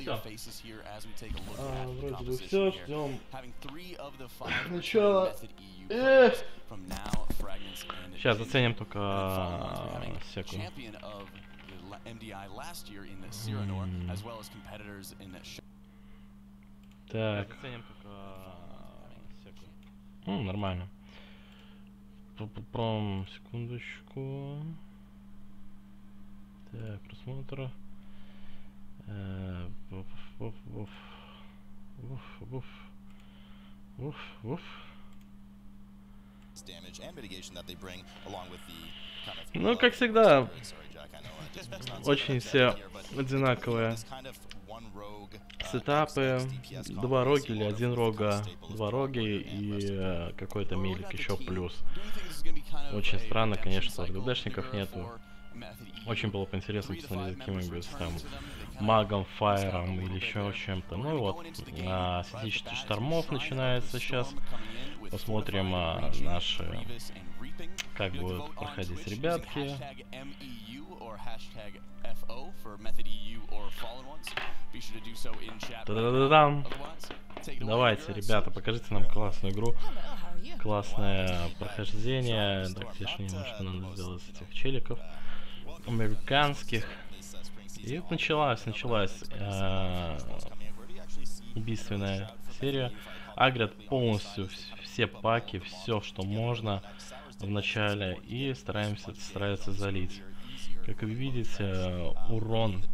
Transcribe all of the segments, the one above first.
все. Вроде бы все, ждем начала. Сейчас заценим только секунду. Так. Нормально. Секундочку. Так, просмотр. Ну, как всегда, очень все одинаковые сетапы. Два роги или один рога, два роги и какой-то милик еще плюс. Очень странно, конечно, что РГДшников нету. Очень было бы интересно посмотреть каким-нибудь там магом, фаером или еще чем-то. Ну вот, сетичество штормов начинается сейчас. Посмотрим наши, как будут проходить ребятки. Та-да-да-дам! Давайте, ребята, покажите нам классную игру. Классное прохождение. Так, тише немножко надо сделать этих челиков американских. И началась убийственная серия. Агрят полностью все паки, все, что можно в начале, и стараются залить. Как вы видите, урон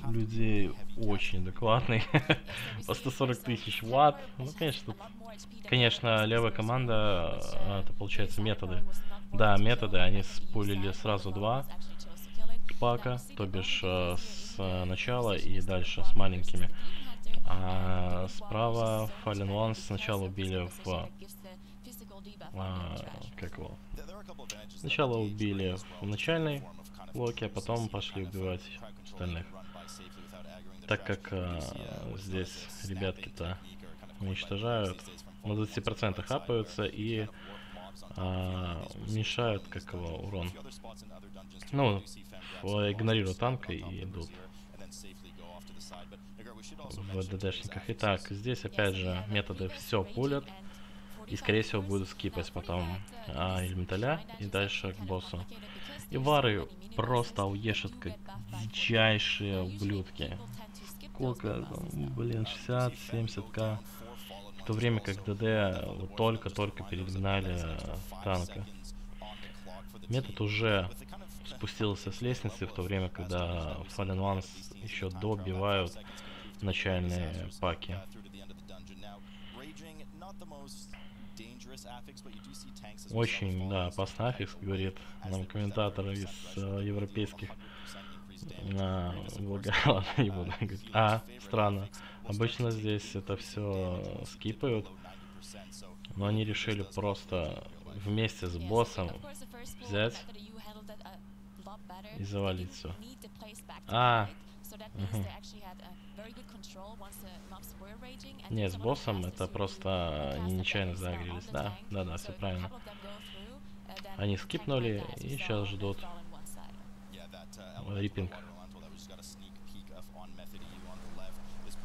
людей очень адекватный. По 140 тысяч ватт. Ну, конечно, левая команда, это получается методы. Да, методы, они спулили сразу два пака, то бишь с начала и дальше с маленькими. А справа Fallen Ones сначала убили как его? Сначала убили в начальной блоке, а потом пошли убивать остальных. Так как здесь ребятки-то уничтожают, на 20% хапаются и мешают, как его, урон. Ну, игнорируют танка и идут в ДДшниках. Итак, здесь опять же методы все пулят. И скорее всего будут скипать потом элементаля и дальше к боссу. И вары просто ауешат как дичайшие ублюдки. Сколько? Блин, 60-70к. В то время как ДД вот только-только перегнали танка. Метод уже спустился с лестницы, в то время когда Fallen Ones еще добивают начальные паки. Очень, да, опасный аффикс, говорит нам комментатор из европейских. Ладно, не буду говорить. Странно. Обычно здесь это все скипают, но они решили просто вместе с боссом взять и завалить все. Нет, с боссом это просто они нечаянно загрелись. Да, все правильно. Они скипнули и сейчас ждут риппинг.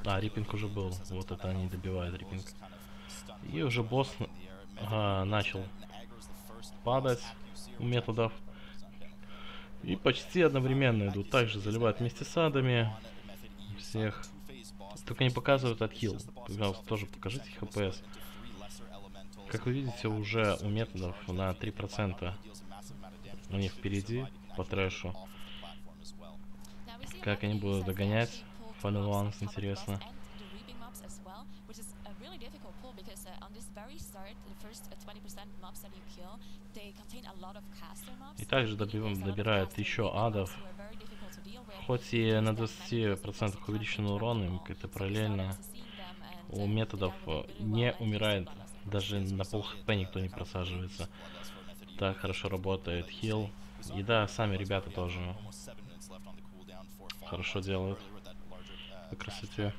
Риппинг уже был. Вот это они добивают риппинг. И уже босс начал падать у методов. И почти одновременно идут. Также заливают вместе с адами всех. Только не показывают отхил. Пожалуйста, тоже покажите ХПС. Как вы видите, уже у методов на 3% у них впереди по трэшу. Как они будут догонять Fallen Ones, интересно. И также добирают еще адов. Хоть и на 20% увеличен урон, им как-то параллельно у методов не умирает. Даже на пол хп никто не просаживается. Так хорошо работает хил. И да, сами ребята тоже хорошо делают по красоте.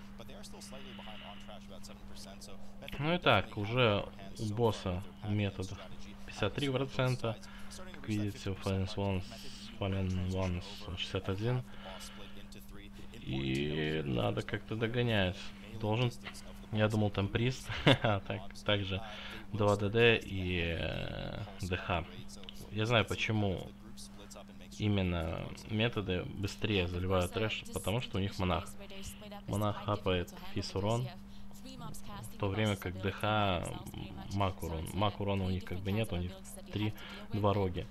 Ну и так, уже у босса метод 53%. Как видите, у Fallen Ones 61%. И надо как-то догонять. Должен... Я думал, там приз. Также 2 ДД и ДХ. Я знаю, почему именно методы быстрее заливают трэш, потому что у них монах. Монах хапает физ урон, в то время как ДХ мак урон. Мак урона у них как бы нет, у них 2 роги.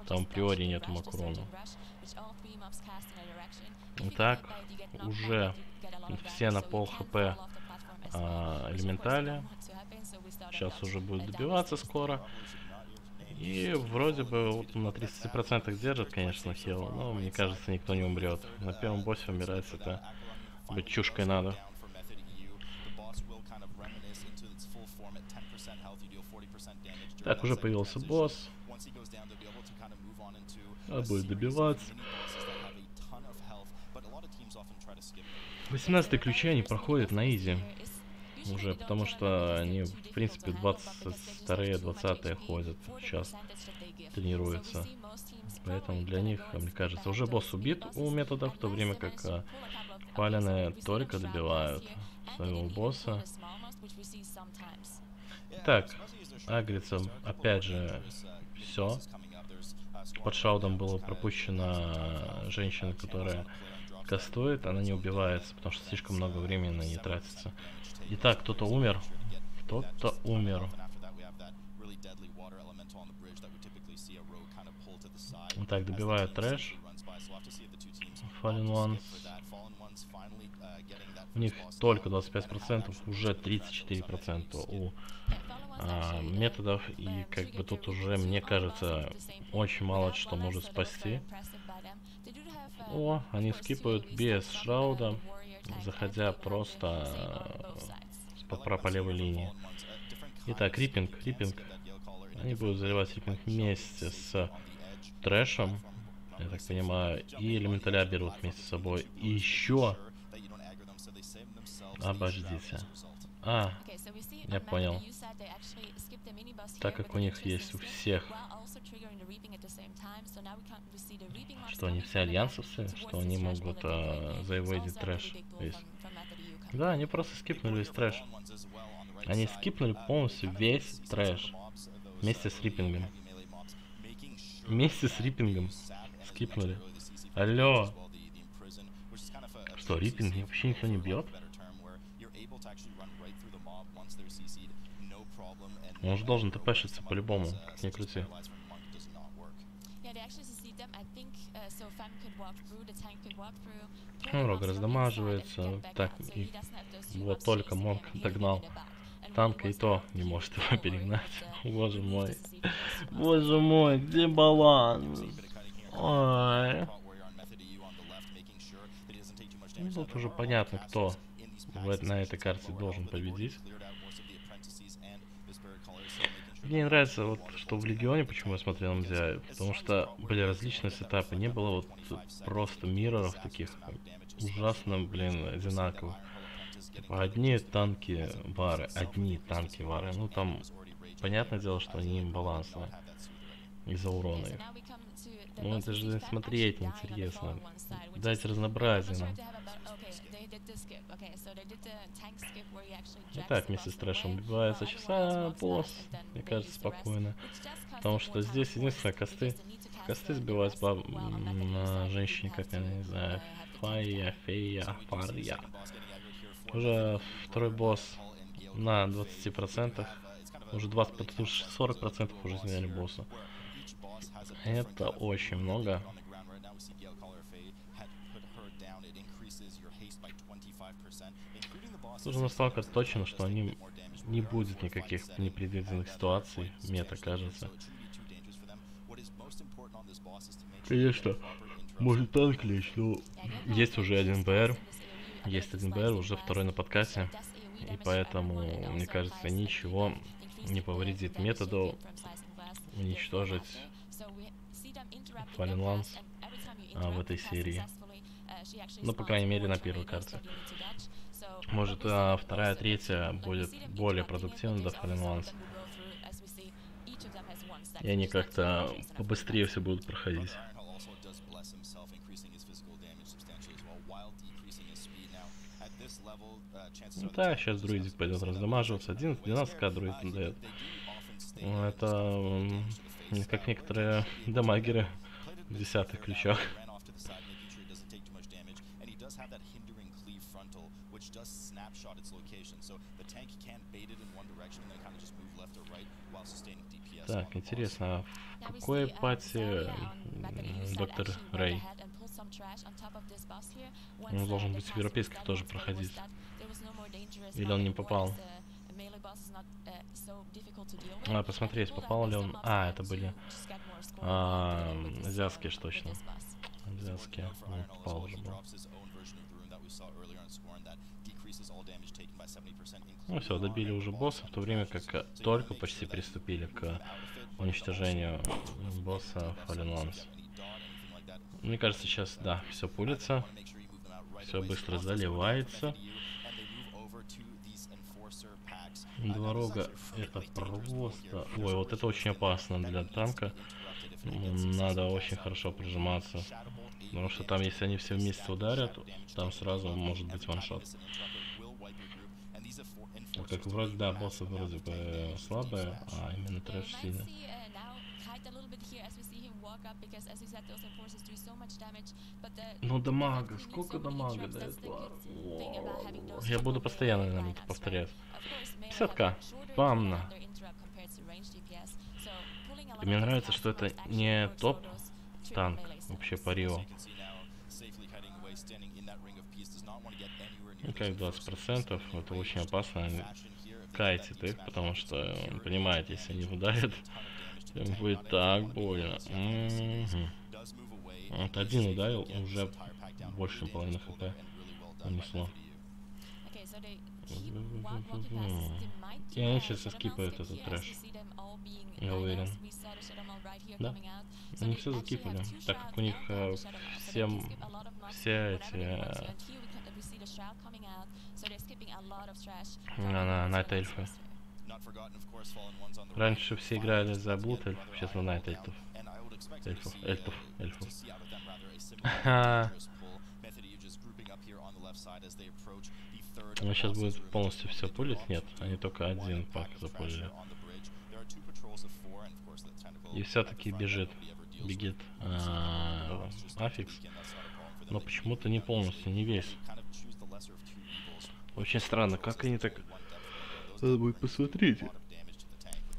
Там априори нету мак урона. Итак, уже все на пол хп элементали. Сейчас уже будет добиваться скоро. И вроде бы вот на 30% держит, конечно, хил, но мне кажется, никто не умрет. На первом боссе умирать это быть чушкой надо. Так, уже появился босс. Будет добиваться. 18 ключи они проходят на изи. Уже, потому что они, в принципе, 22-е, 20-е ходят сейчас, тренируются. Поэтому для них, мне кажется, уже босс убит у методов, в то время как фалины только добивают своего босса. Итак, агрится, опять же, все. Под шаудом было пропущена женщина, которая кастует, она не убивается, потому что слишком много времени на ней тратится. Итак, кто-то умер. Кто-то умер. Так, добивают трэш. Fallen Ones. У них только 25%, уже 34% у методов. И как бы тут уже, мне кажется, очень мало что может спасти. О, они скипают без шрауда, заходя просто по левой линии. Итак, риппинг. Они будут заливать риппинг вместе с трэшем, я так понимаю, и элементаля берут вместе с собой. И еще... Обождите. Я понял. Так как у них есть у всех... Что они все альянсовцы, что они могут заевейдить трэш весь. Да, они просто скипнули весь трэш. Они скипнули полностью весь трэш. Вместе с риппингом. Вместе с риппингом скипнули. Алло. Что, риппинг вообще никто не бьет? Он же должен тпшиться по-любому, как ни крути. Рог раздамаживается. Так, и вот только Монк догнал танка, и то не может его перегнать. Боже мой. Боже мой, где баланс? Ой. Ну, тут уже понятно, кто на этой карте должен победить. Мне не нравится, вот, что в Легионе, почему я смотрел MDI, потому что были различные сетапы, не было вот просто мирроров таких ужасно, блин, одинаковых. Типа одни танки вары, ну там, понятное дело, что они имбалансные из-за урона их. Ну это же смотреть интересно, дать разнообразие нам. Итак, вместе с трэшем убивается часа босс, мне кажется, спокойно. Потому что здесь единственное косты сбивать на женщине, как я не знаю, фария. Уже второй босс на 20%, уже 40% уже сняли босса. Это очень много. Уже настолько точно, что они не будет никаких непредвиденных ситуаций, мне так кажется. Конечно, может танк лечь, но есть уже один БР. Есть один БР, уже второй на подкасте. И поэтому, мне кажется, ничего не повредит методу уничтожить Fallen Ones в этой серии. Ну, по крайней мере, на первой карте. Может, вторая, третья будет более продуктивна до Fallen Ones. И они как-то побыстрее все будут проходить. Ну да, сейчас друидик пойдет раздамаживаться. 12к друид дает. Это как некоторые дамагеры в 10-х ключах. Так, интересно, а в какой пати доктор Рэй? Он должен быть в европейских тоже проходить. Или он не попал? Надо посмотреть, попал ли он. А, это были азиатские, ж точно. Азиатские. Он попал уже был. Ну все, добили уже босса, в то время как только почти приступили к уничтожению босса Fallen Ones. Мне кажется, сейчас, да, все пулится, все быстро заливается. Дорога, это просто... Ой, вот это очень опасно для танка. Надо очень хорошо прижиматься. Потому что там, если они все вместе ударят, там сразу может быть ваншот. Как вроде, да, боссы вроде бы слабые, а именно трэш сильный. Ну дамага, сколько дамага до этого? Я буду постоянно, наверное, это повторять. 50к. Бамна. И мне нравится, что это не топ танк вообще по Рио. Ну как 20%, это очень опасно. Кайтит их, потому что, понимаете, если они ударят, им будет так больно. Вот один ударил, уже больше, чем половина хп унесло. И они сейчас скипают этот трэш. Я уверен. Да. Они все закипали, так как у них все эти найт-эльфы. Раньше все играли за блуд эльфов, сейчас на найт-эльфов. Эльфов. Ну, сейчас будет полностью все пулить? Нет, они только один пак запулили. И все-таки бегит Аффикс, но почему-то не полностью, не весь. Очень странно, как они так... Надо будет посмотреть,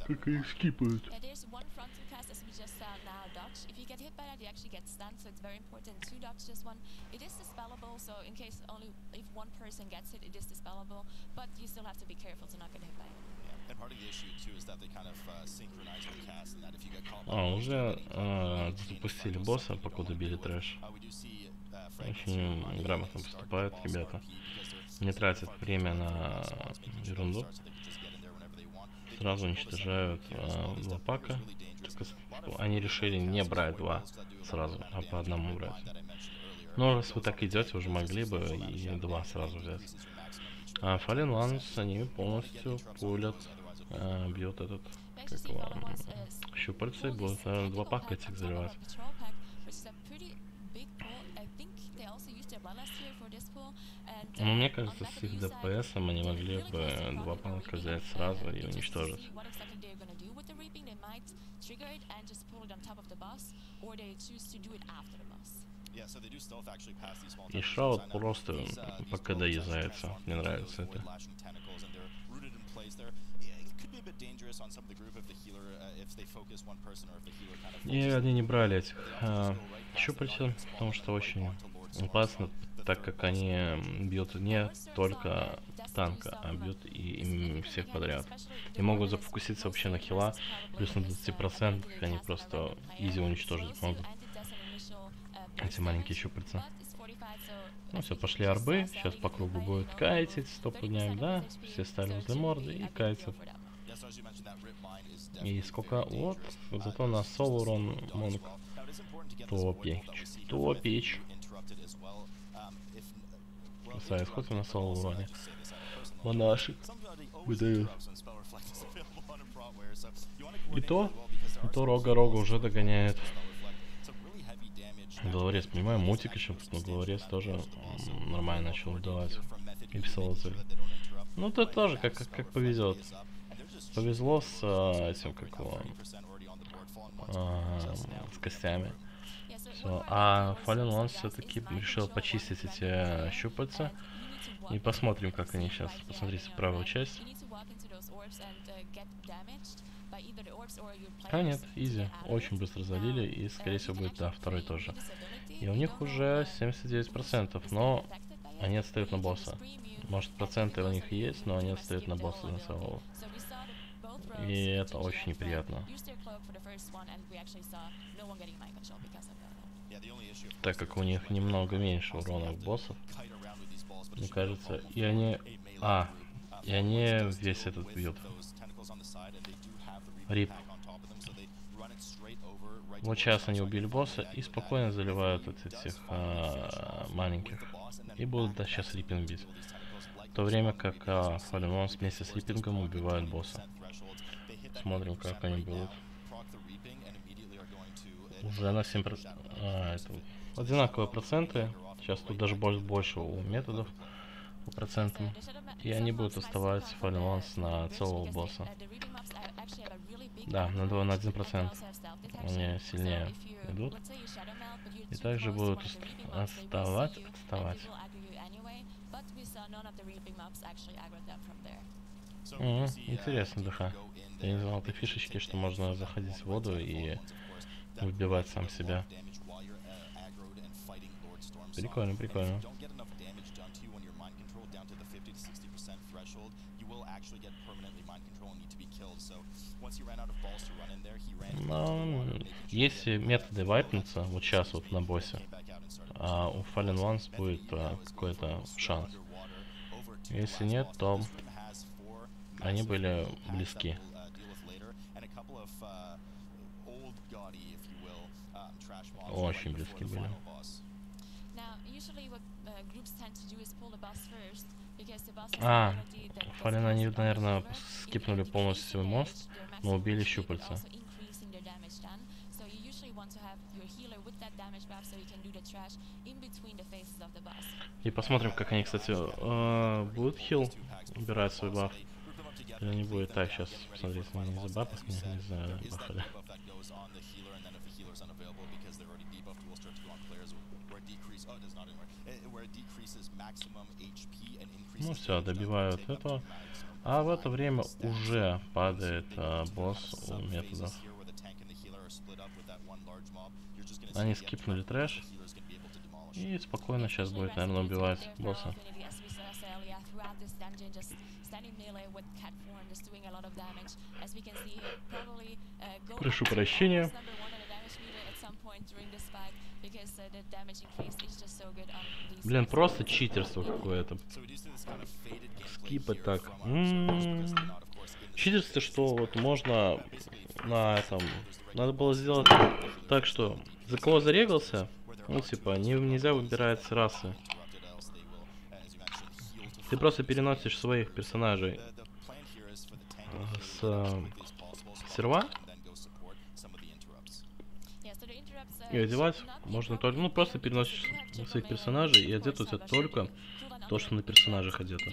как они скипают. Уже запустили босса, покуда били трэш. Очень грамотно поступают ребята. Не тратят время на ерунду. Сразу уничтожают два пака. Только они решили не брать два сразу, а по одному брать. Но раз вы так идете, уже могли бы и два сразу взять. А Fallen Ones, они полностью пулят, бьет этот, как его, щупальца, и будут два пака этих заливать. Но мне кажется, с их ДПСом они могли бы два пака взять сразу и уничтожить. И Шаут просто пока доезжается. Мне нравится это. И они не брали этих щупальца, потому что очень опасно, так как они бьют не только танка, а бьют и всех подряд. И могут зафокуситься вообще на хила, плюс на 20% они просто изи уничтожить могут. Эти маленькие щупальца. Ну все, пошли арбы, сейчас по кругу будет кайтить, стопудняк, да, все стали возле морды и кайтят. И сколько, вот, зато на соло урон Монк топич. Красавец, хоть и на соло уроне. Монашек выдают. И то Рога уже догоняет. Головорез, понимаю, мутик еще, но головорез тоже нормально начал выдавать. и псилозы. Ну, тут тоже как повезет. Повезло с этим, как его, с костями. Все. А Fallen Ones все-таки решил почистить эти щупальца. И посмотрим, как они сейчас. Посмотрите правую часть. А нет, изи. Очень быстро залили. И, скорее всего, будет, да, второй тоже. И у них уже 79%, но они отстают на босса. Может, проценты у них и есть, но они отстают на босса на самого. И это очень неприятно. Так как у них немного меньше урона у боссов, мне кажется, и они весь этот бьют. Рип. Вот сейчас они убили босса и спокойно заливают вот этих маленьких. И будут, да, сейчас риппинг бить. В то время как Fallen Ones вместе с риппингом убивают босса. Смотрим, как они будут. Уже на 7%. Это одинаковые проценты. Сейчас тут даже больше у методов по процентам. И они будут оставать Fallen Ones на целого босса. Да, на 1%. Они сильнее идут. И также будут отставать. Интересно, ДХ. Я не знал этой фишечки, что можно заходить в воду и выбивать сам себя. Прикольно, прикольно. Но если методы вайпнутся, вот сейчас вот на боссе, у Fallen Ones будет какой-то шанс. Если нет, то они были близки. Очень близки были. Fallen, они, наверное, скипнули полностью свой мост, но убили щупальца. И посмотрим, как они, кстати, будут хил убирать свой баф. Или не будет. Так, сейчас посмотрите, они не забафали, не забафали. Ну все, добивают этого. А в это время уже падает босс у методов. Они скипнули трэш. И спокойно сейчас будет, наверное, убивать босса. Прошу прощения. Блин, просто читерство какое-то. Скипать так. Читерство, что вот можно на этом... Надо было сделать так, что за кого зарегался, ну типа, нельзя выбирать расы. Ты просто переносишь своих персонажей с серва и одевать можно только, ну просто переносишь своих персонажей и одет у тебя только то, что на персонажах одето.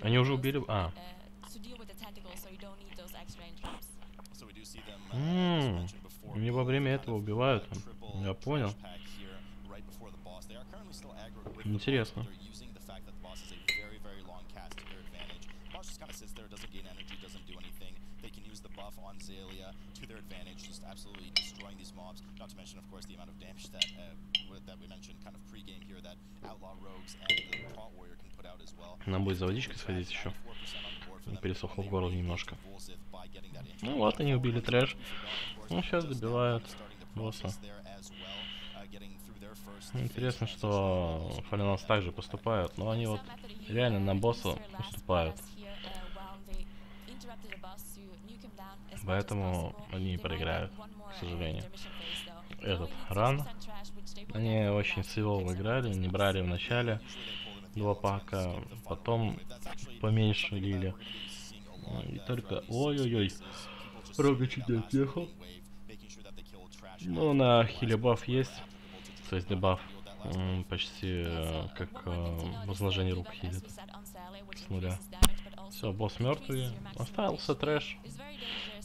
Они уже убили... Не во время этого убивают. Я понял. Интересно. Нам будет за водичкой сходить еще. Пересохло в горле немножко. Ну вот, они убили трэш. Ну, сейчас добивают босса. Интересно, что Fallen Ones также поступают, но они вот реально на босса уступают. Поэтому они проиграют, к сожалению. Этот ран. Они очень силово играли, не брали в начале 2 пака, потом поменьше лили. И только... Ой-ой-ой. Рога чуть не отъехал. Ну, на хиле баф есть. просто есть дебаф. Почти как возложение рук едет с нуля. Все, босс мертвый. Остался трэш.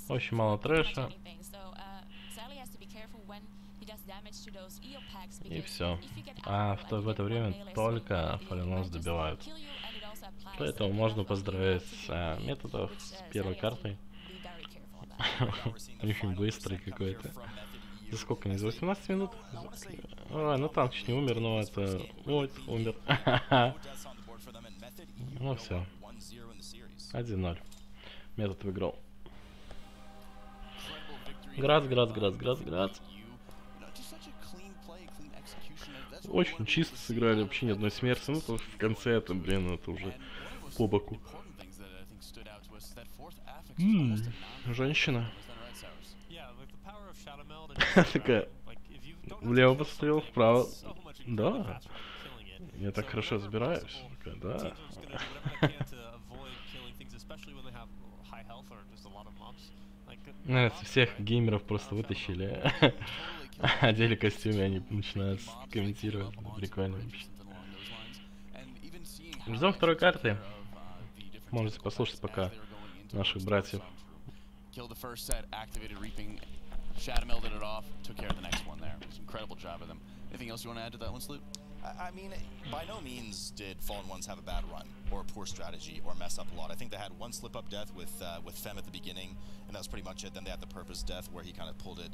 Очень мало трэша. И все. А в это время только фаленос добивают. Поэтому можно поздравить с методов с первой картой. Очень быстрый какой-то. За сколько? Не за 18 минут? Ой, ну танк чуть не умер, но это... Ой, умер. Ну все. 1-0. Метод выиграл. Грац. Очень чисто сыграли, вообще ни одной смерти. Ну, то в конце это, блин, это уже по боку. Женщина. Такая, влево посмотрел, вправо. Да. Я так хорошо разбираюсь. Такая, да. Всех геймеров просто вытащили. Одели костюмы, они начинают комментировать. Прикольно вообще. Ждем второй карты. Можете послушать пока наших братьев. Shadow did it off, took care of the next one there. It was an incredible job of them. Anything else you want to add to that one, Sloot? I mean, by no means did Fallen Ones have a bad run or a poor strategy or mess up a lot. I think they had one slip-up death with Fem at the beginning, and that was pretty much it. Then they had the purpose death where he kind of pulled it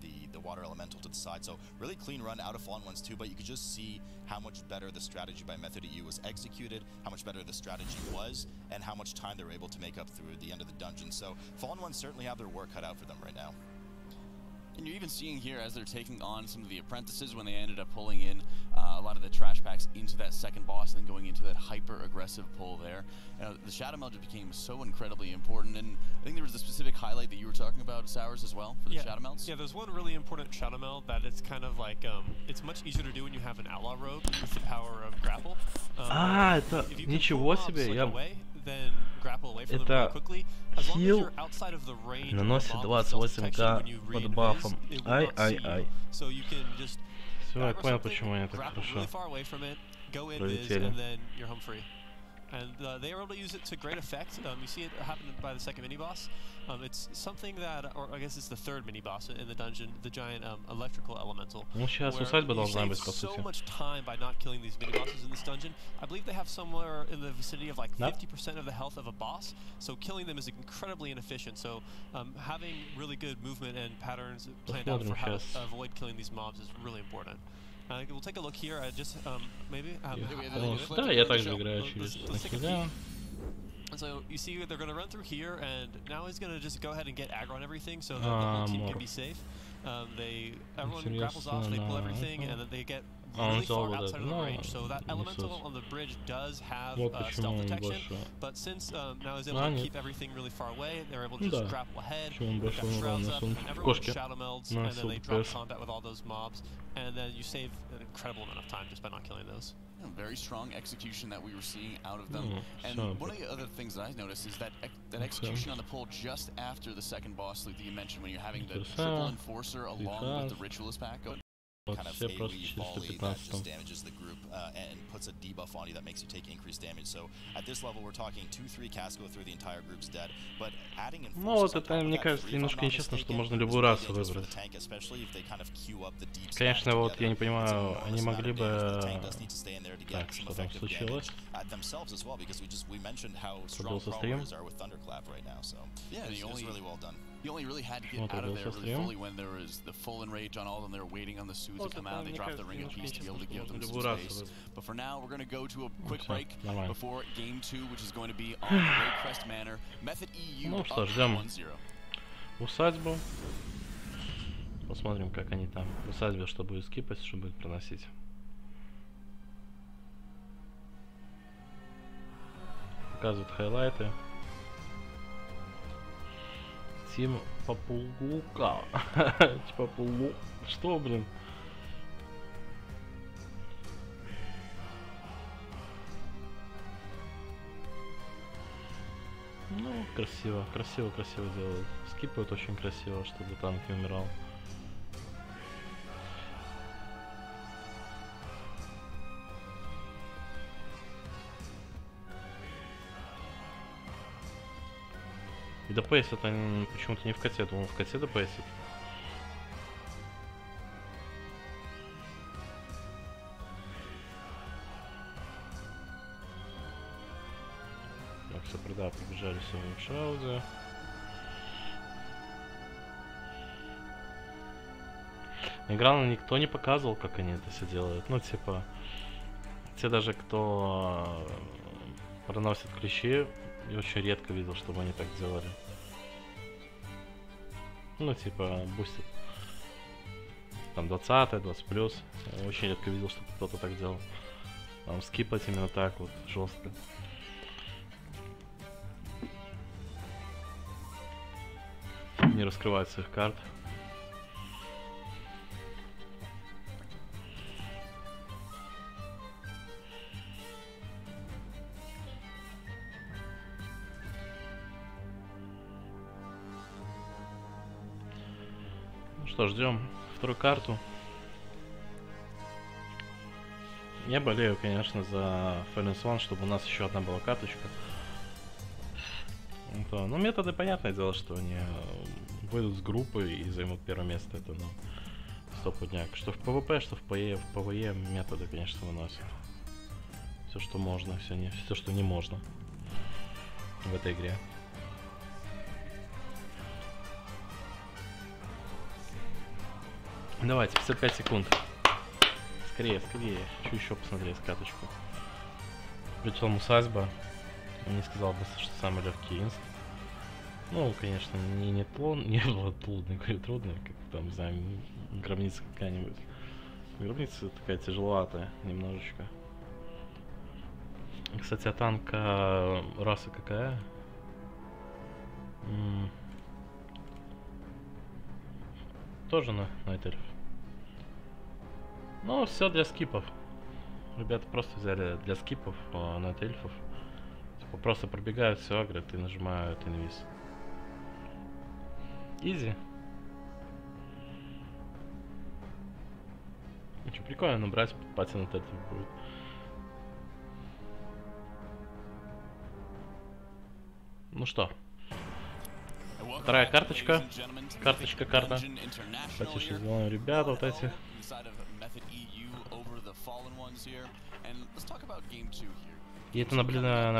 the water elemental to the side. So really clean run out of Fallen Ones too, but you could just see how much better the strategy by Method EU was executed, how much better the strategy was, and how much time they were able to make up through the end of the dungeon. So Fallen Ones certainly have their work cut out for them right now. And you're even seeing here as they're taking on some of the apprentices when they ended up pulling in a lot of the trash packs into that second boss and then going into that hyper-aggressive pull there. The Shadow Meld became so incredibly important, and I think there was a specific highlight that you were talking about, Sours, as well, for the Shadow Melds. Yeah, there's one really important Shadow Meld that it's kind of like, it's much easier to do when you have an Outlaw Rogue with the power of Grapple. Это ничего себе, я... Это хил наносит 28к под бафом. Ай. Все, я понял, почему они так хорошо пролетели. And they were able to use it to great effect. You see it happen by the second mini-boss. It's something that, or I guess it's the third mini-boss in the dungeon, the giant electrical elemental. Ну, сейчас усадьба должна быть, по сути. So much time by not killing these mini-bosses in this dungeon. I believe they have somewhere in the vicinity of like 50% of the health of a boss. So killing them is incredibly inefficient. So having really good movement and patterns planned out for how to avoid killing these mobs is really important. We'll take a look here. Just maybe. Да, я также играю через нахиля. So you see they're going to run through here, and now he's going to just go ahead and get aggro on everything, so that the whole team can be safe. Everyone grapples off, they pull everything, and then they get really far outside of the range. So that elemental on the bridge does have stealth detection, but since now he's able to keep everything really far away, they're able to just grapple ahead, get shrouds up, and everyone shadow melds, and then they drop combat with all those mobs, and then you save an incredible amount of time just by not killing those. Very strong execution that we were seeing out of them. And one of the other things that I noticed is that execution on the pull just after the second boss loop that you mentioned when you're having the triple enforcer along with the ritualist pack. Kind of AoE volley that just damages the group and puts a debuff on you that makes you take increased damage. So at this level we're talking 2-3 casts go through, the entire group's dead. But adding enforcers, ну вот это, мне кажется, немножко нечестно, что можно любую расу выбрать. Конечно, вот я не понимаю, они могли бы... Так, что там случилось? Пробился стрим. You only really had to get out of there really fully when there was the full enrage on all of them. They were waiting on the suit to come out. They dropped the Ring of Peace to be able to give them some space. But for now, we're going to go to a quick break before Game 2, which is going to be on Raycrest Manor. Method EU ну что, ждем усадьбу. Посмотрим, как они там. В усадьбе что будет скипать, что будет проносить. Показывают хайлайты. Тим Популука. Популу. Что, блин? Ну, красиво делают. Скипают очень красиво, чтобы танк не умирал. ДПСят они почему-то не в коте, думал, в коте ДПСят. Так, все, да, побежали все в шаузе. Игра никто не показывал, как они это все делают. Ну, типа, те даже, кто проносит клещи, я очень редко видел, чтобы они так делали. Ну, типа, бустит. Там 20, 20 плюс. Я очень редко видел, чтобы кто-то так делал. Там скипать именно так вот, жестко. Не раскрывать своих карт. Что, ждем вторую карту. Я болею, конечно, за Finance One, чтобы у нас еще одна была карточка. Ну, методы, понятное дело, что они выйдут с группы и займут первое место. Это, ну, стопудняк. Что в ПВП, что в ПВЕ методы, конечно, выносят. Все, что можно, все, что не можно в этой игре. Давайте, 55 секунд. Скорее, скорее. Хочу еще посмотреть каточку. Причем усадьба. Не сказал бы, что самый легкий инст. Ну, конечно, не было трудный, говорю, трудный, как там, не знаю, гробница какая-нибудь. Гробница такая тяжеловатая, немножечко. Кстати, а танка раса какая? Тоже на эльф. Ну, все для скипов. Ребята просто взяли для скипов на эльфов. Типа просто пробегают, все агрят и нажимают инвиз. Изи. Ну что, прикольно набрать, пати на эльфов будет. Ну что, вторая карточка. Карта. Потише сделаем ребята вот эти. И это на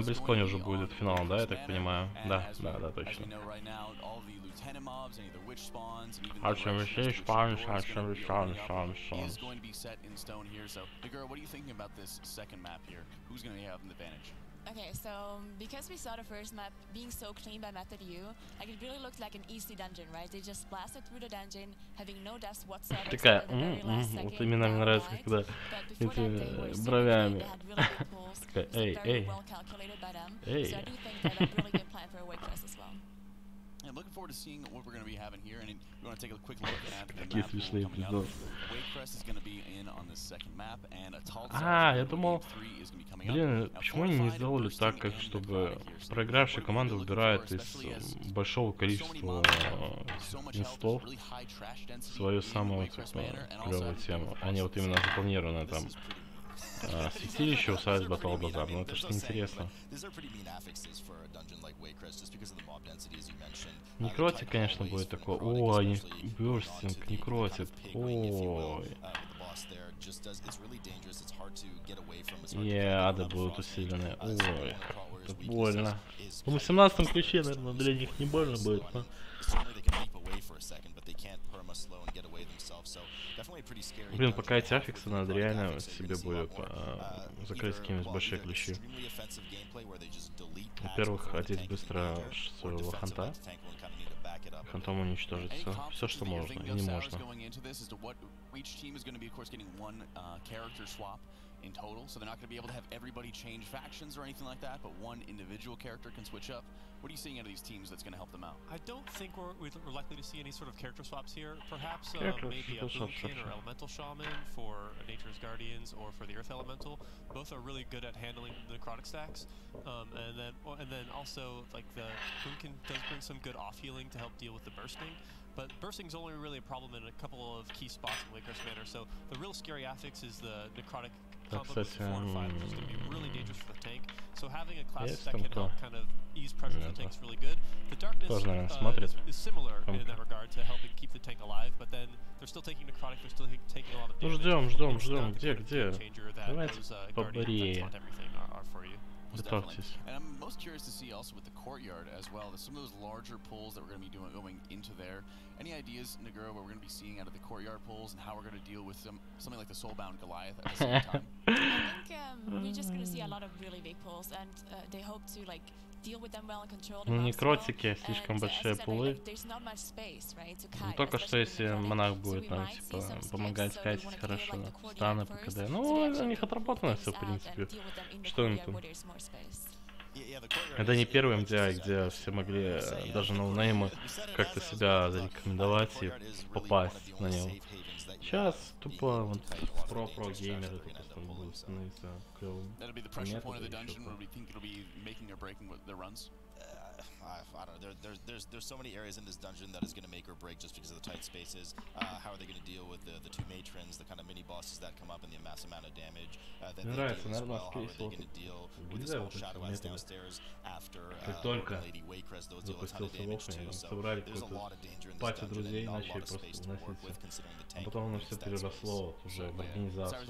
Близконе уже будет финал, да, я так понимаю? Да, точно. Okay, so because we saw the first map being so clean by Method U, like it really looked like an easy dungeon, right? They just blasted through the dungeon, having no deaths whatsoever. Такая, вот именно мне нравится, когда эти бровями. Такая, эй. And looking forward to seeing what we're going to be having here. And you want to take a quick look at the Какие map смешные придумки. Wakecrest is going to be in on this second map, and a tall я думал, блин, почему они не сделали так, как чтобы проигравшая команда выбирает из большого количества инстов свою самую клевую тему, а не вот именно запланированную там святилище, усадьба, Батл Базар. Ну это ж неинтересно. Некротик, конечно, будет такой. Ой, бёрстинг, некротик. Ой. И ады будут усилены. Ой, это больно. Ну, в 18-м ключе, наверное, для них не больно будет, но... Блин, пока эти аффиксы надо реально себе будет закрыть какие-нибудь большие ключи. Во-первых, одеть быстро своего ханта. Хантом уничтожить все, что можно и не можно. In total, so they're not going to be able to have everybody change factions or anything like that, but one individual character can switch up. What are you seeing out of these teams that's going to help them out? I don't think we're likely to see any sort of character swaps here. Perhaps maybe a Boomkin or Elemental Shaman for Nature's Guardians or for the Earth Elemental. Both are really good at handling the necrotic stacks, and then also like the Boomkin does bring some good off healing to help deal with the bursting. but bursting's only really a problem in a couple of key spots in Waycrest Manor. So the real scary affix is the necrotic combo with the fortified, which is going to be really dangerous for the tank. So having a class that can help kind of ease pressure for the tank is really good. The darkness is similar in that regard to helping keep the tank alive, but then they're still taking necrotic, they're still taking a lot of damage. Ждем, где? Давайте поборее. And I'm most curious to see also with the courtyard as well. There's some of those larger pulls that we're going to be doing going into there. Any ideas, Nagura, what we're going to be seeing out of the courtyard pulls and how we're going to deal with something like the Soulbound Goliath at the same time? I think we're just going to see a lot of really big pulls, and they hope to like deal with them well and control them. Ну, некротики, слишком большие пулы. Ну, только что если монах будет нам, типа, помогать катить хорошо, станы по КД. Ну, у них отработано все, в принципе. Что им там? Это не первый MDI, где все могли, даже ноунеймы, как-то себя зарекомендовать и попасть на него. Сейчас тупо вот про геймеры тупо будут становиться клевым. I don't know. There's so many areas in this dungeon that is going to make or break just because of the tight spaces. How are they going to deal with the two matrons, the kind of mini bosses that come up and the massive amount of damage that they deal as well? How are they going to deal with this whole Shadow Ice downstairs after Lady Waycrest? Those deal a ton of damage too. So there's a lot of danger in this dungeon and not a lot of space to work with considering the tank. Потом оно все переросло уже в организацию.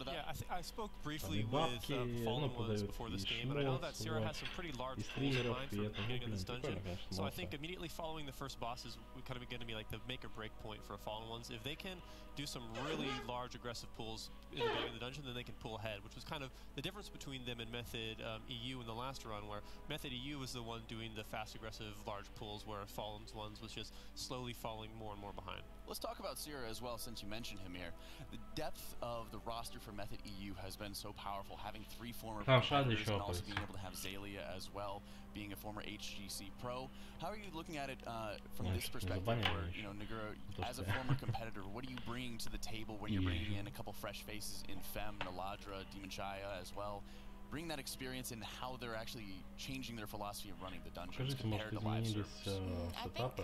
Yeah, I spoke briefly with Fallen Ones before this game, and I know that Sierra has some pretty large pools in mind for the beginning of this dungeon. So I think immediately following the first boss is kind of going to be like the make or break point for Fallen Ones. If they can do some really large aggressive pulls in the beginning of the dungeon, then they can pull ahead, which was kind of the difference between them and Method EU in the last run, where Method EU was the one doing the fast aggressive large pulls, where Fallen's Ones was just slowly falling more and more behind. Let's talk about Sierra as well, since you mentioned him here. The depth of the roster for Method EU has been so powerful, having 3 former competitors and also being able to have Zalia as well, being a former HGC pro. How are you looking at it from this perspective, where, you know, Nagura, as a former competitor, what are you bringing to the table when you're bringing in a couple fresh faces in Fem, Naladra, Demon Chaya as well? Bring that experience in how they're actually changing their philosophy of running the dungeons compared to live service. I think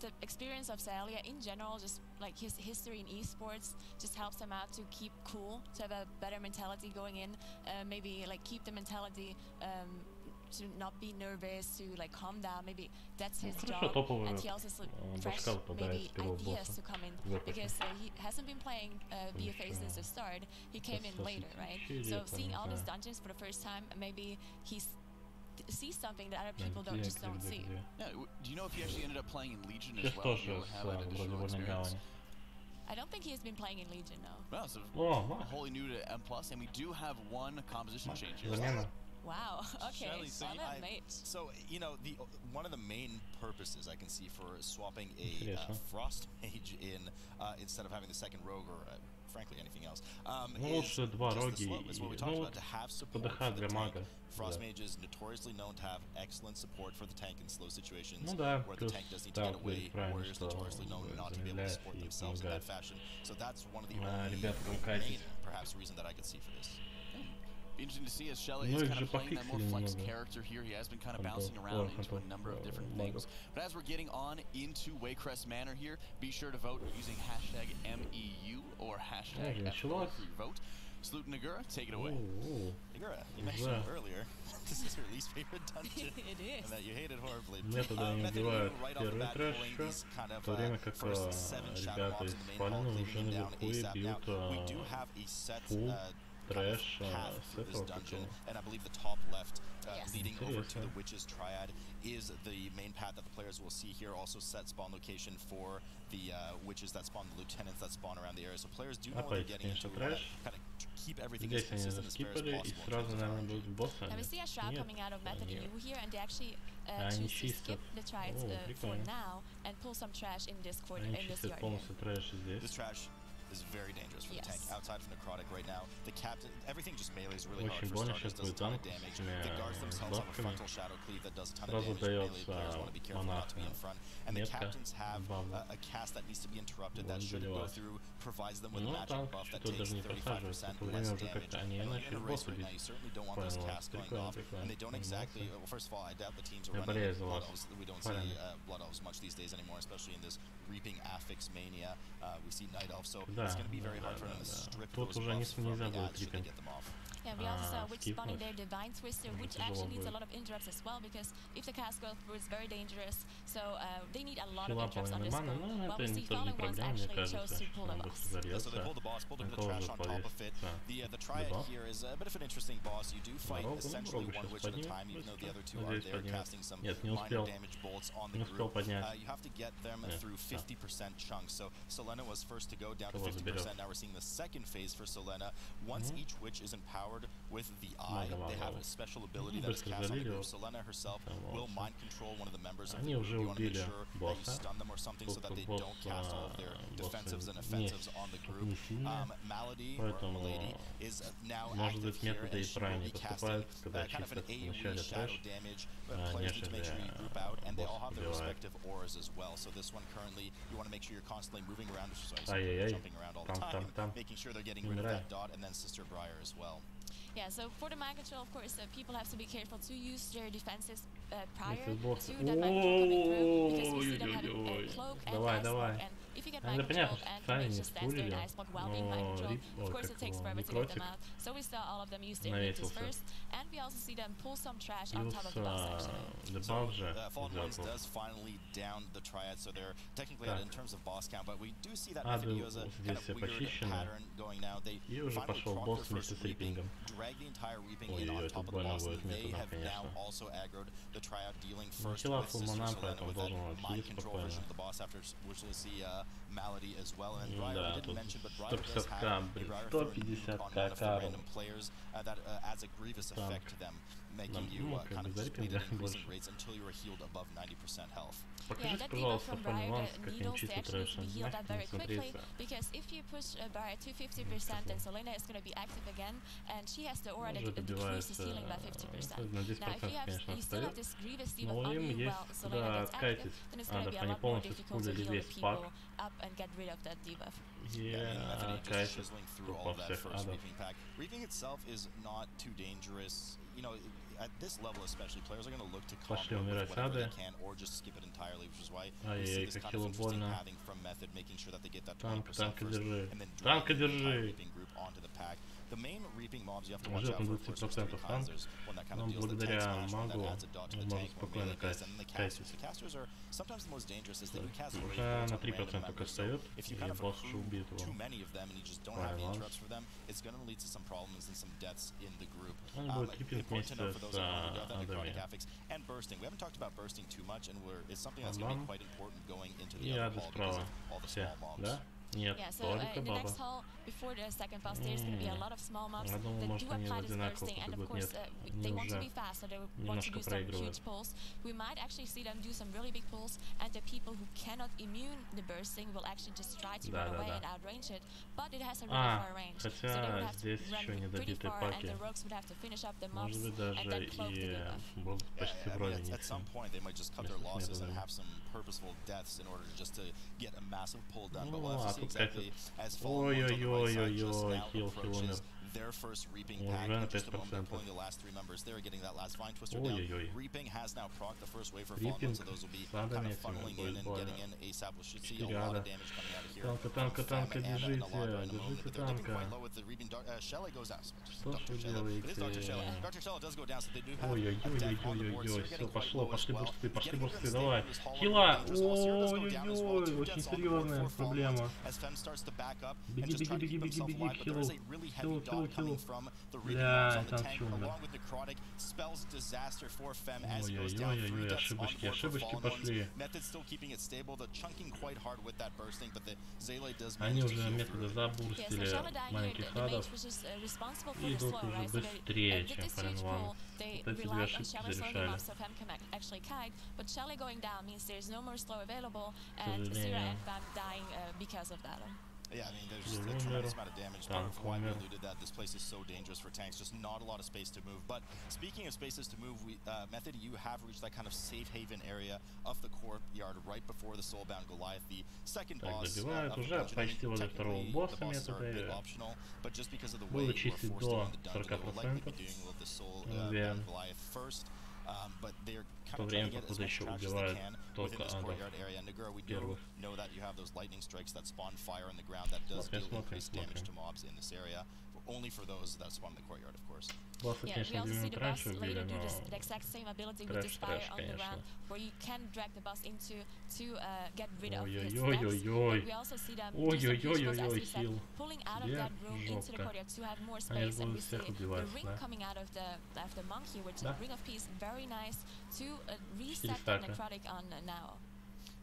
the experience of Zalia in general, just like his history in esports, just helps him out to keep cool, to have a better mentality going in, maybe like keep the mentality to not be nervous, to like calm down. Maybe that's his job, and he also fresh maybe ideas to come in, because he hasn't been playing BFA since the start. He came in later, right? So seeing all these dungeons for the first time, maybe he's sees something that other people don't see. Yeah, do you know if he actually ended up playing in Legion as well? Have that additional experience? I don't think he's been playing in Legion, no. Well, so wholly new to M+, and we do have one composition change here. Wow, okay, so, you know, one of the main purposes I can see for swapping a Frost Mage in instead of having the second Rogue or frankly anything else is what we talked about, to have support for the tank. Frost Mage is notoriously known to have excellent support for the tank in slow situations where the tank does need to get away. Warriors notoriously known not to be able to support themselves in that fashion. So that's one of the only main, perhaps, reason that I could see for this. Interesting to see as Shelley is kind of playing that more flex character here. He has been kind of bouncing around into a number of different things. But as we're getting on into Waycrest Manor here, be sure to vote using hashtag MEU or hashtag F3vote. Salute Nagura, take it away. Nagura, you mentioned earlier this is your least favorite dungeon. It is. And that you hate it horribly. Методы они убивают первый трэш еще, в то время как ребята из Фалена уже наверху и бьют фул трэш с этого какого. And I believe the top left leading over to the Witches Triad is the main path that the players will see here. Also set spawn location for the witches that spawn, the lieutenants that spawn around the area. So players do know what they're getting into. Kind of keep everything as consistent as fair as possible. And we see a shroud coming out of Method EU here, and they actually choose to skip the triads for now and pull some trash in this yard. This trash is very dangerous for the tank. outside of Necrotic right now. The captain, everything just melee is really hard for starters, does a ton of damage. The guards themselves have a frontal shadow cleave that does a ton of damage. Melee players want to be careful not to be in front. And the captains have a cast that needs to be interrupted that shouldn't go through, provides them with a magic buff that takes 35% less damage. In a race right now, you certainly don't want those casts going off. And they don't exactly, well, first of all, I doubt the teams are running Blood Elves. We don't see Blood Elves much these days anymore, especially in this Reaping Affix mania. We see Night Elves, so it's going to be very hard for them to strip those buffs from the ads should they get them off. Yeah, we also saw Witch spawning their Divine Twister, which actually needs a lot of interrupts as well, because if the cast goes through, it's very dangerous. So they need a lot of interrupts on this build. But we see Fallen Ones actually chose to pull the boss. Yeah, so they pulled the boss, pulled a bit of trash on top of it. The Triad here is a bit of an interesting boss. You do fight essentially one witch at a time, even though the other two are there casting some minor damage bolts on the group. You have to get them through 50% chunks. So Selena was first to go down to 50%. Now we're seeing the second phase for Selena. Once each witch is empowered with the eye, they have a special ability that is cast on the group. Selena herself will mind control one of the members of the group. You want to make sure that you stun them or something so that they don't cast all of their defensives and offensives on the group. Malady, or Milady, is now active here, and she will be casting kind of an AoE shadow damage. Players need to make sure you group out, and they all have their respective auras as well. So this one currently, you want to make sure you're constantly moving around, jumping around all the time, making sure they're getting rid of that dot, and then Sister Briar as well. Yeah, so for the mind control, of course, people have to be careful to use their defenses prior to that mind control coming through, because we see them having cloak and ice block, and if you get mind control and makes just stand there in ice block while being mind control, of course it takes forever to get them out. So we saw all of them use their abilities first, and we also see them pull some trash on top of the boss actually. So Fallen Ones does finally down the Triad, so they're technically out in terms of boss count, but we do see that Method as a kind of weird pattern going now. They finally proc their first Reaping, drag the entire Reaping in on top of the boss, and they have now also aggroed the Triad, dealing first with Sister Selena with a mind control version of the boss, after which we'll see Malady as well. And Briar, we didn't mention, but Briar does have a Briar Thorn on one of the random players that adds a grievous effect to them, making you kind of just bleed at increasing rates until you are healed above 90% health. Yeah, that debuff from Briar, the needles, they actually need to be healed up very quickly, because if you push Briar to 50%, then Selena is going to be active again, and she has the aura that decreases healing by 50%. Now, if you still have this grievous debuff on you while Selena gets active, then it's going to be a lot more difficult to heal the people up and get rid of that debuff. Yeah, just chiseling through all of that first Reaping pack. Reaping itself is not too dangerous. You know, at this level especially, players are going to look to combo with whatever they can, or just skip it entirely, which is why we see this kind of interesting pathing from Method, making sure that they get that 20% first, and then drag the entire Reaping group onto the pack. The main Reaping mobs you have to watch out for, of course, is 3 cons. There's one that kind of deals the tank smash, one that adds a dot to the tank, more melee based, and then the casters. The casters are sometimes the most dangerous, as they do cast rage bolts on random members. So if you kind of accrue too many of them and you just don't have the interrupts for them, it's going to lead to some problems and some deaths in the group. Important to note for those that want to go, that Necrotic Affix and Bursting. We haven't talked about Bursting too much, and it's something that's going to be quite important going into the other hall because of all the small mobs. Yeah, so in the next hall, before the second boss, there's going to be a lot of small mobs that do apply this bursting, and of course they want to be fast, so they want to do some huge pulls. We might actually see them do some really big pulls, and the people who cannot immune the bursting will actually just try to run away and outrange it, but it has a really far range, so they would have to run pretty far, and the rogues would have to finish up the mobs and then cloak the debuff. At some point they might just cut their losses and have some purposeful deaths in order just to get a massive pull done, but we'll have to see exactly as Fallen Ones on the right side just now approaches their first Reaping pack. In just a moment, they're pulling the last 3 members. They're getting that last Vine Twister down. Reaping has now procced the first wave for Fallen Ones, so those will be kind of funneling in and getting in ASAP. We should see a lot of damage coming out of here. Танка, держите, dipping quite low with the Reaping. Shelley goes out. Dr. Shelley. It is Dr. Shelley. Dr. Shelley does go down, so they do have a death on the board. So you're getting quite low as well. Пошли быстрее, давай. Хила! Ой-ой-ой, очень серьезная проблема. Беги, хилу. Бля, там что у нас? Ой-ой-ой, ошибочки пошли. Они уже методы забурстили маленьких адов и идут уже быстрее, чем Fallen One. Вот эти 2 ошибки зарешали. But Shelly going down means there's no more slow available, and Zira and Bam dying because of that. Yeah, I mean, there's just a tremendous amount of damage. Part of why we alluded that this place is so dangerous for tanks, just not a lot of space to move. But speaking of spaces to move, Method, you have reached that kind of safe haven area of the courtyard right before the Soulbound Goliath, the second boss. Уже почти возле второго босса метода. But just because of the way you are forced to go in the dungeon, they will likely be doing with the Soulbound Goliath first. But they're kind of trying to get as much trash as they can within this courtyard area. And Nagura, we do know that you have those lightning strikes that spawn fire on the ground that does deal increased damage to mobs in this area. Only for those that spawn in the courtyard, of course. Yeah, we also see the boss later do the exact same ability with this fire on the ground, where you can drag the boss into to get rid of his stacks. But we also see them as we said, pulling out of that room into the courtyard to have more space, and we see the ring coming out of the monk here, which is a ring of peace, very nice to reset the necrotic on now.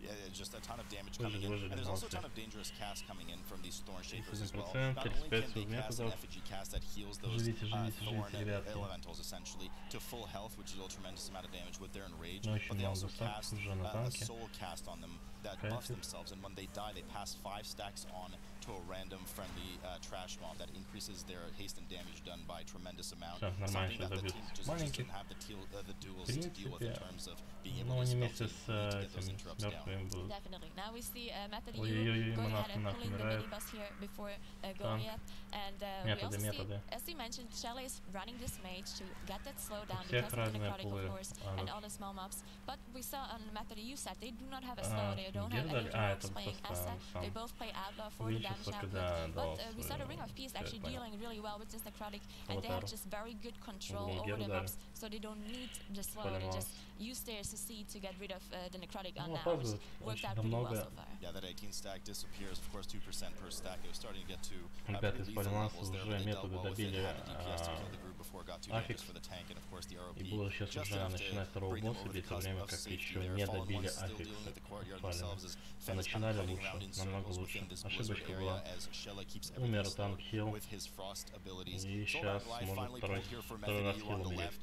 Yeah, just a ton of damage coming in, and there's also a ton of dangerous casts coming in from these Thorn Shapers as well. Not only can they cast an effigy cast that heals those Thorn Elementals essentially to full health, which deals a tremendous amount of damage with their Enrage, but they also cast a Soul cast on them that buffs themselves, and when they die, they pass 5 stacks on to a random friendly trash mob that increases their haste and damage done by a tremendous amount. Something that the team just doesn't have the duels to deal with in terms of being able to spell to get those interrupts down. Definitely. Now we see Method EU going ahead and pulling the mini boss here before Goliath, and we also see, as you mentioned, Shelly is running this mage to get that slowdown because of the necrotic, of course, and all the small mobs. But we saw on Method EU set they do not have a slow, they don't have any heroes playing asset, they both play outlaw for the damage output. But we saw the Ring of Peace actually dealing really well with this necrotic, and they have just very good control over the mobs, so they don't need the slow, they just use their CC to get rid of the necrotic on now, which worked out pretty well so far. Yeah, that 18 stack disappears, of course, 2% per stack. It was starting to get to pretty lethal levels there, but they dealt well with it, had the DPS to kill the group before it got too dangerous for the tank, and of course the ROP just enough to bring them over the cusp of safety there. Fallen One's still dealing with the courtyard themselves as Fenn's kind of running around in circles within this blizzard area as Shella keeps everything still with his frost abilities. Soulbound Goliath finally pulled here for Method EU on the left.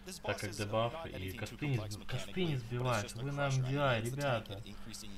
This boss is not anything too complex mechanically, but it's just a crush right against the tank and increasing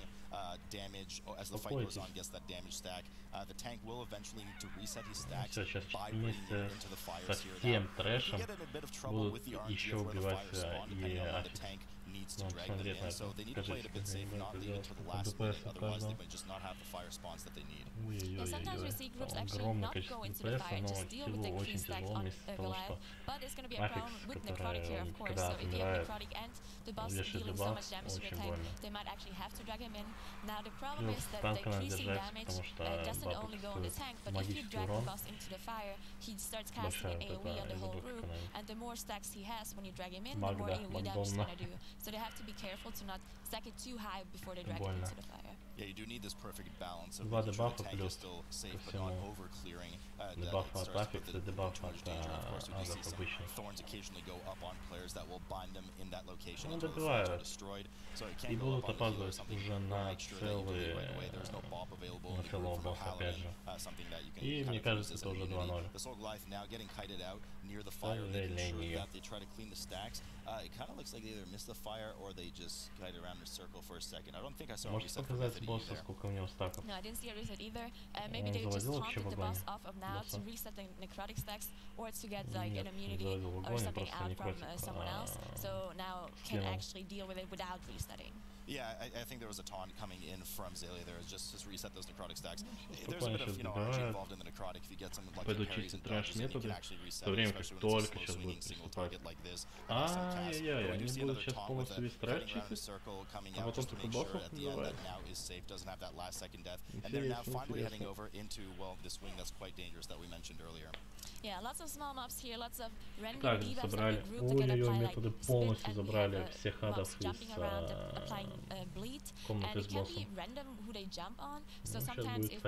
damage as the fight goes on, gets that damage stack. The tank will eventually need to reset his stacks by bringing it into the fires here. Now, you get in a bit of trouble with the RNG of where the fires spawn, depending on when the tank needs to drag them in, so they need to play it a bit safe and not leave it to the last minute, otherwise they might just not have the fire spawns that they need. Yeah, sometimes we see groups actually not go into the fire, just deal with the increased stacks on Goliath, but it's going to be a problem with necrotic here, of course, so if you have necrotic and the boss dealing so much damage to the tank, they might actually have to drag him in. Now the problem is that the increasing damage doesn't only go on the tank, but if you drag the boss into the fire, he starts casting AoE on the whole group, and the more stacks he has when you drag him in, the more AoE damage he's going to do. So they have to be careful to not stack it too high before they drag it into the fire. Yeah, you do need this perfect balance of making sure the tank is still safe but not over clearing. Дебаф от аффекта, дебаф от обычных. Thorns occasionally go up on players that will bind them in that location until the thorns are destroyed. So it can't go up on the healer or something to make sure that you can do right away. There's no bob available in the group from a paladin, something that you can kind of use as an immunity. The Soul Goliath now getting kited out near the fire, making sure that they try to clean the stacks. It kind of looks like they either missed the fire or they just kite around in a circle for a second. I don't think I saw a reset for Method EU there. No, I didn't see a reset either. Maybe they just taunted the boss off of now to reset the necrotic stacks or to get like an immunity or something out from someone else. So now can actually deal with it without resetting. Yeah, I think there was a taunt coming in from Xaylia there, just reset those necrotic stacks. There's a bit of, RNG involved in the necrotic. If you get some lucky parries and dodges, then you can actually reset it, especially when it's a slow-swinging single target like this. I do see another taunt with a cutting around the circle coming out just to make sure at the end that now is safe, doesn't have that last second death. And they're now finally heading over into, well, this wing that's quite dangerous that we mentioned earlier. Yeah, lots of small mobs here, lots of random debuffs that we group together apply like split, and we have mobs jumping around applying bleed, and it can be random who they jump on. So sometimes if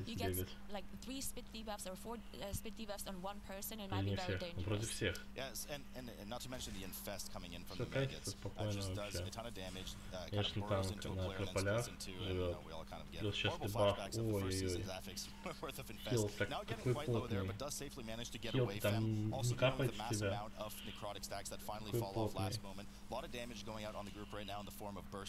you get like 3 spit debuffs or 4 spit debuffs on one person, it might be very dangerous. Yes, and not to mention the infest coming in from the maggots. Just does a ton of damage, kind of burrows into a player and then splits into, we all kind of get horrible flashbacks of the first season's affix worth of infest. Now getting quite low there, but does safely manage to get away from also dealing with a massive amount of necrotic stacks that finally fall off last moment. A lot of damage going out on the group right now in the form of burst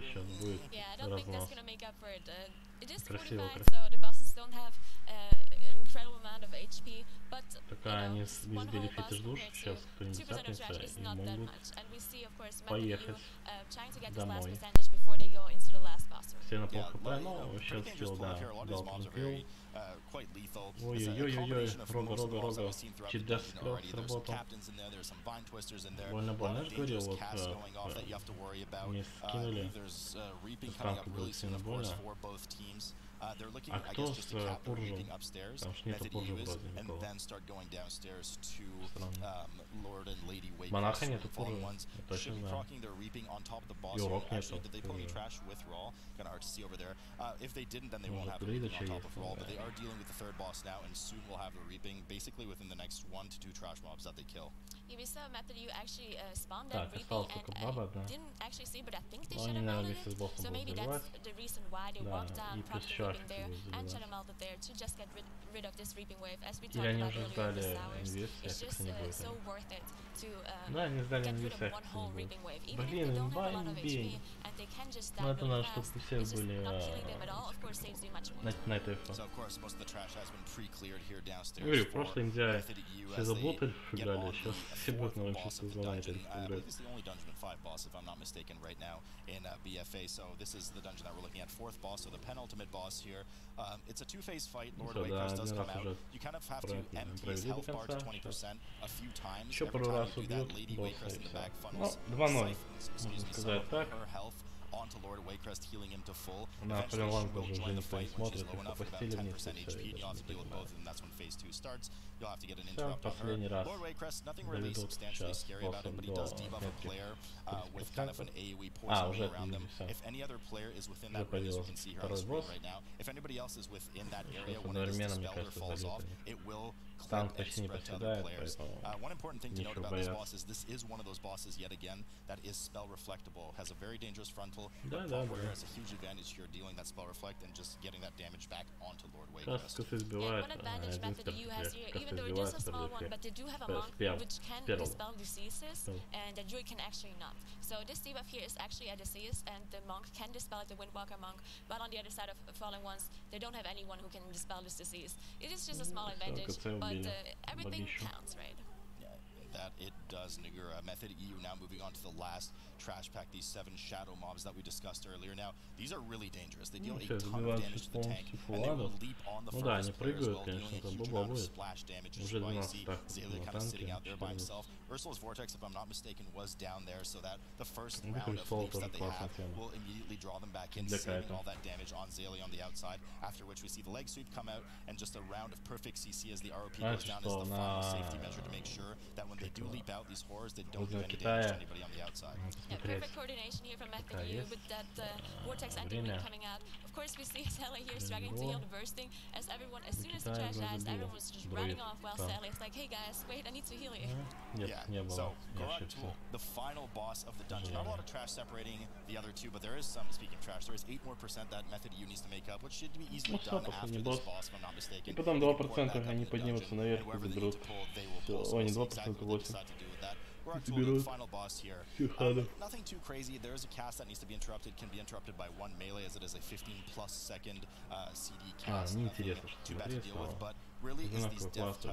Сейчас будет Yeah, I don't think that's gonna make up for it. It is Красиво, fortified, so the bosses don't have an incredible amount of HP, but Пока они one избили whole boss фитиш душ, compared сейчас to кто-нибудь 2% of запнется trash is и not that могут much. And we see, of course, поехать trying to get this last домой. percentage before they go into the last boss. Все на пол Yeah, хп, like, но сейчас pretty килл, dangerous да, pull up here. A lot of these дал mobs are килл. very quite lethal. Ой-ой-ой-ой, Рога, рога. Чидес сработал. Больно, я же говорил, вот не скинули. Станка будет сильно больно. А кто с Пуржем? Там ж нету Пуржа вроде никого. Монаха нету Пуржа, я точно знаю. И урок нету. Может, Бридача есть, We saw Method U actually spawned Так, that осталась reaping только and баба одна. didn't actually see, but I think they Но should они, have наверное, melted вместе с it. боссом So будут maybe заливать. that's the reason why they Да, walked down, и propped плюс the еще reaping there, будут and заливать. shadow melted there to just get rid of this reaping wave. As we Или talked они about уже earlier in the сдали sours, инвест, it's я just не будет. so worth it to Да, они сдали get rid инвест, of я one не whole будет. reaping wave. Even if Блин, they don't have a инва lot of инбей. HP and they can just Ну die это really надо, fast, чтобы все it's just были not killing them at all, of course, saves you much more. на этой фоне. So of course most of the trash has been pre-cleared here downstairs. Говорю, просто MDI Method EU все as за they блотеров get играли, on сейчас the все будут fourth на boss of the за dungeon. United I believe играть. this is the only dungeon with 5 boss, if I'm not mistaken, right now in BFA. So this is the dungeon that we're looking at, fourth boss, so the penultimate boss here. It's a two-phase fight. Lord So Waycrest да, does один come раз out. уже You kind of have to empty his провели health до bar to конца. 20% a few times. Еще Every пару time раз you do that, убьют Lady босса Waycrest и in the все. back Ну, funnels 2-0, siphons, можно some сказать of так. her health onto Lord Waycrest, healing him to full. На Eventually, she фриланс will даже join уже the никто не fight when she's смотрит, low их enough with about попустили вниз 10% и все, HP. я You'll have даже to не deal with понимаю. both, and that's when phase 2 starts. You'll have to get an Все, interrupt on her. последний раз Lord Waycrest, nothing really доведут substantially сейчас scary about it, боссом but he до does debuff a отметки player with kind of an 30%. AoE А, poisoning уже around them. все. If any other player is within that Уже radius, you появился can see her on the второй screen босс. right now. If anybody else is within that area, Сейчас when it is одновременно, мне dispelled or кажется, falls залет off, у них. it will clip Танк and почти не spread to other проседает, players. поэтому One important thing to note нечего about this бояться. boss is this is one of those bosses yet again that is spell reflectable. Has a very dangerous frontal. Да, but да, Paul Warrior да. has a huge advantage here dealing that spell reflect and just getting that damage back onto Lord Сейчас Waycrest. косы And избивает, one advantage один Method U has here, спецэффект. even Косы though it is избивает, a small one, спецэффект. but they do have a monk Спел. which can Перл. dispel diseases, Спел. and the druid can actually not. So this debuff here is actually a disease, and the monk can dispel it, the Windwalker monk, but on the other side of Fallen Ones, they don't have anyone who can dispel this disease. It is just a small advantage, КЦ but убили. everything Богищу. counts, right? That it does, Nagura. Method EU now moving on to the last trash pack, these 7 shadow mobs that we discussed earlier. Now, these are really dangerous. They deal a Сейчас ton of damage to the tank, and they will фуладов. leap on the Ну да, они furthest player as прыгают, well, dealing конечно, a там huge бабла amount of будет. splash damage. This Уже is why you 12 see так Zaylia на kind of sitting танке, out there by 4 himself. Ursula's Vortex, if I'm not mistaken, was down there, so that the first Ну, round of Sol leaps тоже that they классная have тема. will immediately draw them back in, Для saving кайта. all that damage on Zaylia on the outside, after which we see the leg sweep come out, and just a round of perfect CC as the ROP goes Знаете, down as что the final на safety measure to make sure that when they do leap out, these horrors, they don't do Возле any damage to Китая anybody on the outside. Yeah, посмотреть. perfect coordination here from Method Такая U есть. with that Vortex anti-ring Время. coming out. Of course, we see Sally here struggling to heal the bursting, as everyone, as soon as the Китая trash dies, забила. everyone was just Друид. running off while Да. Sally is like, hey guys, wait, I need to heal you. Нет, Yeah, не было. so Я Gorak ошибся. Tool, the final boss of the dungeon. Not a lot of trash separating the other two, but there is some, speaking of trash, there is 8 more % that Method U needs to make up, which should be easily Ну всё, done последний after this босс. boss, if I'm not И mistaken. потом They can pour 2% back up они in the поднимутся dungeon, наверх and и wherever they заберут. need to pull, they will pull. So Ой, we'll не see 2%, exactly what they 8%. decide to do with that. Gorak Tool, Заберут. the final boss here. Всех адов. Nothing too crazy. There is a cast that needs to be interrupted. Can be interrupted by 1 melee, as it is a 15+ second CD cast. неинтересно, Nothing что too bad to смотреть deal with, стало. but really is these Одинаково death классно.